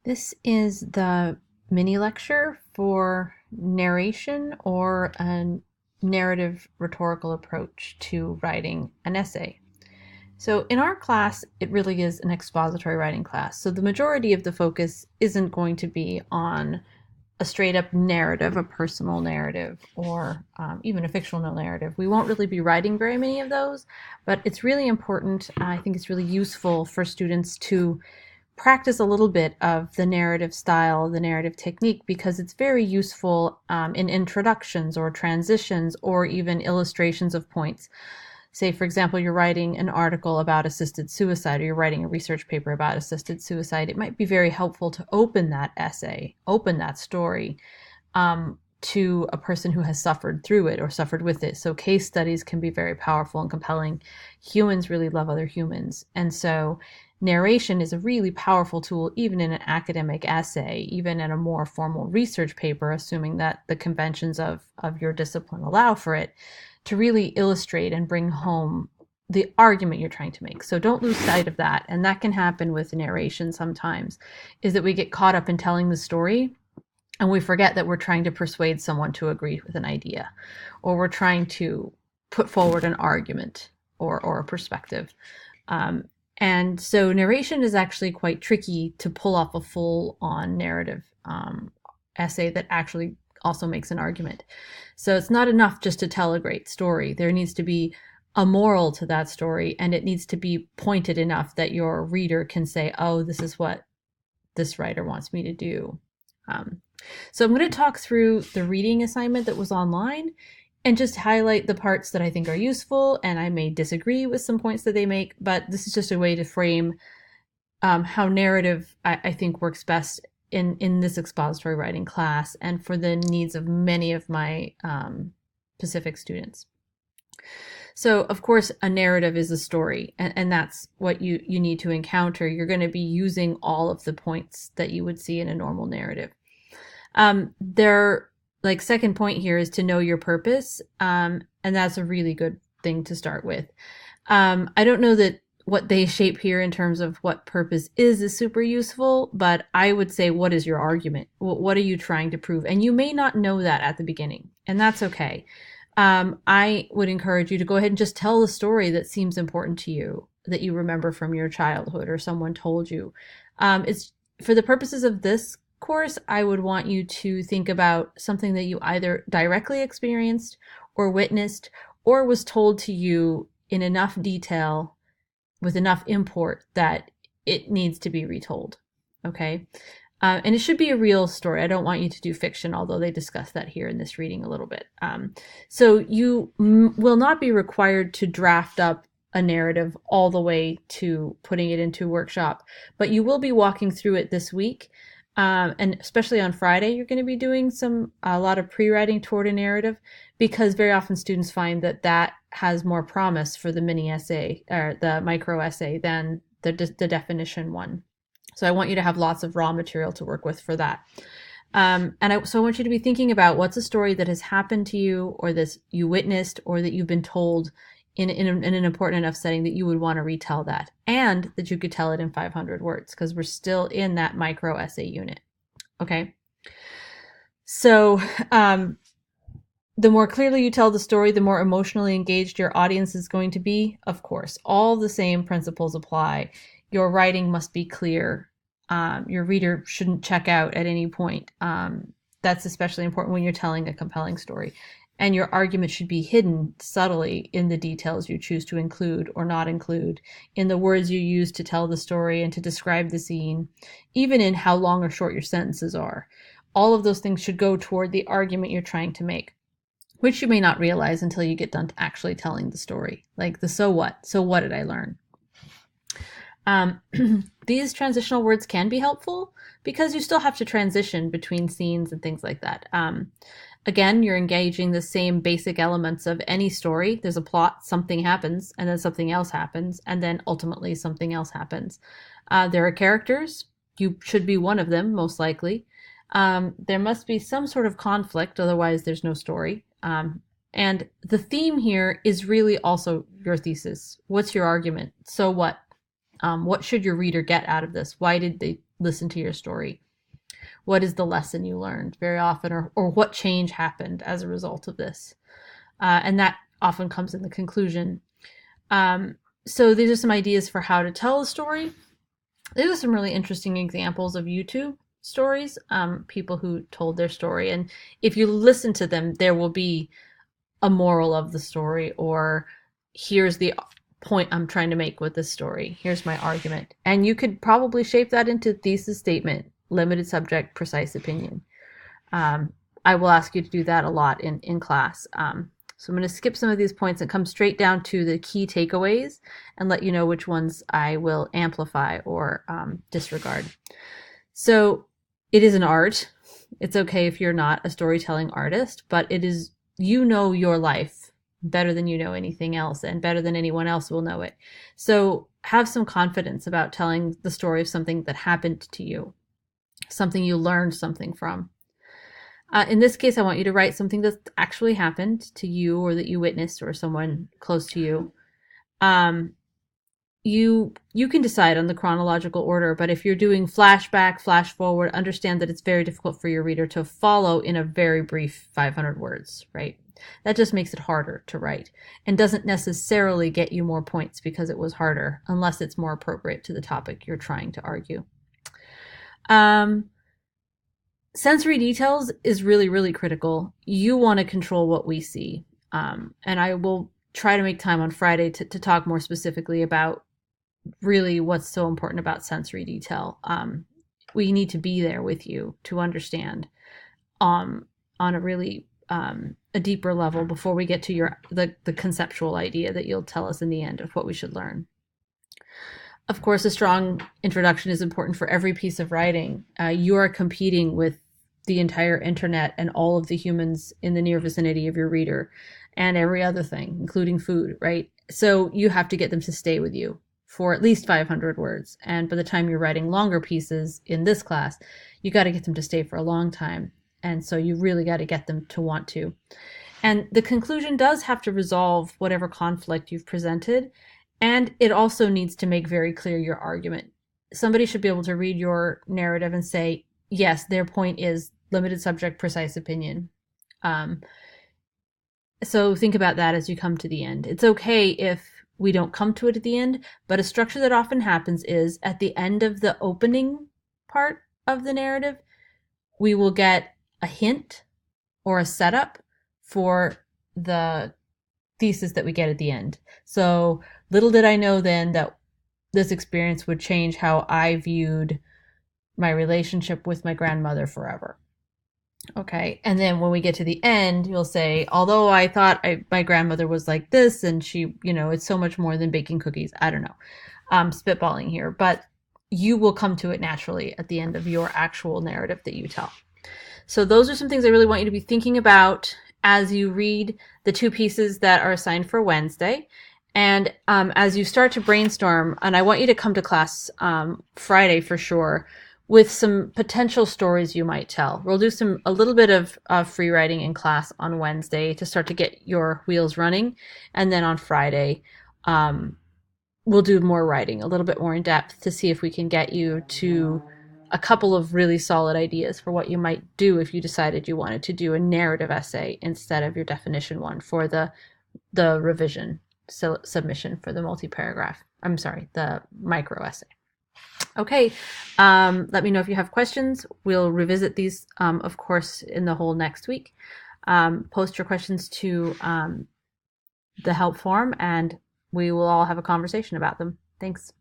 This is the mini lecture for narration or a narrative rhetorical approach to writing an essay. So in our class, it really is an expository writing class. So the majority of the focus isn't going to be on a straight up narrative, a personal narrative, or even a fictional narrative. We won't really be writing very many of those, but it's really important. I think it's really useful for students to practice a little bit of the narrative style, the narrative technique, because it's very useful in introductions or transitions or even illustrations of points. Say, for example, you're writing an article about assisted suicide or you're writing a research paper about assisted suicide. It might be very helpful to open that essay, open that story to a person who has suffered through it or suffered with it. So case studies can be very powerful and compelling. Humans really love other humans. And so narration is a really powerful tool, even in an academic essay, even in a more formal research paper, assuming that the conventions of your discipline allow for it, to really illustrate and bring home the argument you're trying to make. So don't lose sight of that. And that can happen with narration sometimes, is that we get caught up in telling the story and we forget that we're trying to persuade someone to agree with an idea, or we're trying to put forward an argument or a perspective. And so narration is actually quite tricky to pull off a full-on narrative essay that actually also makes an argument. So it's not enough just to tell a great story. There needs to be a moral to that story, and it needs to be pointed enough that your reader can say, oh, this is what this writer wants me to do. So I'm going to talk through the reading assignment that was online and just highlight the parts that I think are useful, and I may disagree with some points that they make, but this is just a way to frame how narrative I think works best in this expository writing class and for the needs of many of my Pacific students. So, of course, a narrative is a story, and that's what you need to encounter. You're going to be using all of the points that you would see in a normal narrative. Second point here is to know your purpose, and that's a really good thing to start with. I don't know that what they shape here in terms of what purpose is super useful, but I would say, what is your argument? What are you trying to prove? And you may not know that at the beginning, and that's okay. I would encourage you to go ahead and just tell the story that seems important to you, that you remember from your childhood or someone told you. It's for the purposes of this course, I would want you to think about something that you either directly experienced or witnessed or was told to you in enough detail with enough import that it needs to be retold. Okay? And it should be a real story. I don't want you to do fiction, although they discuss that here in this reading a little bit. So you will not be required to draft up a narrative all the way to putting it into a workshop, but you will be walking through it this week. And especially on Friday, you're going to be doing a lot of pre-writing toward a narrative, because very often students find that has more promise for the mini essay or the micro essay than the definition one. So I want you to have lots of raw material to work with for that. So I want you to be thinking about what's a story that has happened to you, or that you witnessed, or that you've been told in an important enough setting that you would want to retell that, and that you could tell it in 500 words, because we're still in that micro essay unit. Okay. So the more clearly you tell the story, the more emotionally engaged your audience is going to be. Of course, all the same principles apply. Your writing must be clear. Your reader shouldn't check out at any point. That's especially important when you're telling a compelling story. And your argument should be hidden subtly in the details you choose to include or not include, in the words you use to tell the story and to describe the scene, even in how long or short your sentences are. All of those things should go toward the argument you're trying to make, which you may not realize until you get done actually telling the story. Like the so what? So what did I learn? These transitional words can be helpful because you still have to transition between scenes and things like that. Again, you're engaging the same basic elements of any story. There's a plot, something happens, and then something else happens, and then ultimately something else happens. There are characters. You should be one of them, most likely. There must be some sort of conflict, otherwise there's no story. And the theme here is really also your thesis. What's your argument? So what? What should your reader get out of this? Why did they listen to your story? What is the lesson you learned very often, or what change happened as a result of this? And that often comes in the conclusion. So these are some ideas for how to tell a story. These are some really interesting examples of YouTube stories, people who told their story. And if you listen to them, there will be a moral of the story, or here's the point I'm trying to make with this story. Here's my argument. And you could probably shape that into thesis statement, limited subject, precise opinion. I will ask you to do that a lot in class. So I'm going to skip some of these points and come straight down to the key takeaways and let you know which ones I will amplify or disregard. So it is an art. It's okay if you're not a storytelling artist, but it is, you know your life better than you know anything else, and better than anyone else will know it. So have some confidence about telling the story of something that happened to you, something you learned something from. In this case, I want you to write something that actually happened to you, or that you witnessed, or someone close to you. You can decide on the chronological order, but if you're doing flashback, flash forward, understand that it's very difficult for your reader to follow in a very brief 500 words, right? That just makes it harder to write, and doesn't necessarily get you more points because it was harder, unless it's more appropriate to the topic you're trying to argue. Sensory details is really, really critical. You want to control what we see. And I will try to make time on Friday to talk more specifically about really what's so important about sensory detail. We need to be there with you to understand on a really a deeper level before we get to the conceptual idea that you'll tell us in the end of what we should learn. Of course, a strong introduction is important for every piece of writing. You are competing with the entire internet and all of the humans in the near vicinity of your reader, and every other thing, including food, right? So you have to get them to stay with you for at least 500 words. And by the time you're writing longer pieces in this class, you got to get them to stay for a long time. And so you really got to get them to want to. And the conclusion does have to resolve whatever conflict you've presented. And it also needs to make very clear your argument. Somebody should be able to read your narrative and say, yes, their point is limited subject, precise opinion. So think about that as you come to the end. It's okay if we don't come to it at the end, but a structure that often happens is at the end of the opening part of the narrative, we will get a hint or a setup for the thesis that we get at the end. So little did I know then that this experience would change how I viewed my relationship with my grandmother forever. Okay, and then when we get to the end, you'll say, although I thought my grandmother was like this, and she, it's so much more than baking cookies. I don't know. I'm spitballing here, but you will come to it naturally at the end of your actual narrative that you tell. So those are some things I really want you to be thinking about as you read the two pieces that are assigned for Wednesday. And as you start to brainstorm, and I want you to come to class Friday for sure, with some potential stories you might tell. We'll do a little bit of free writing in class on Wednesday to start to get your wheels running. And then on Friday, we'll do more writing, a little bit more in depth, to see if we can get you to a couple of really solid ideas for what you might do if you decided you wanted to do a narrative essay instead of your definition one for the revision submission for the multi-paragraph. The micro essay. Okay, let me know if you have questions. We'll revisit these, of course, in the whole next week. Post your questions to the help form, and we will all have a conversation about them. Thanks.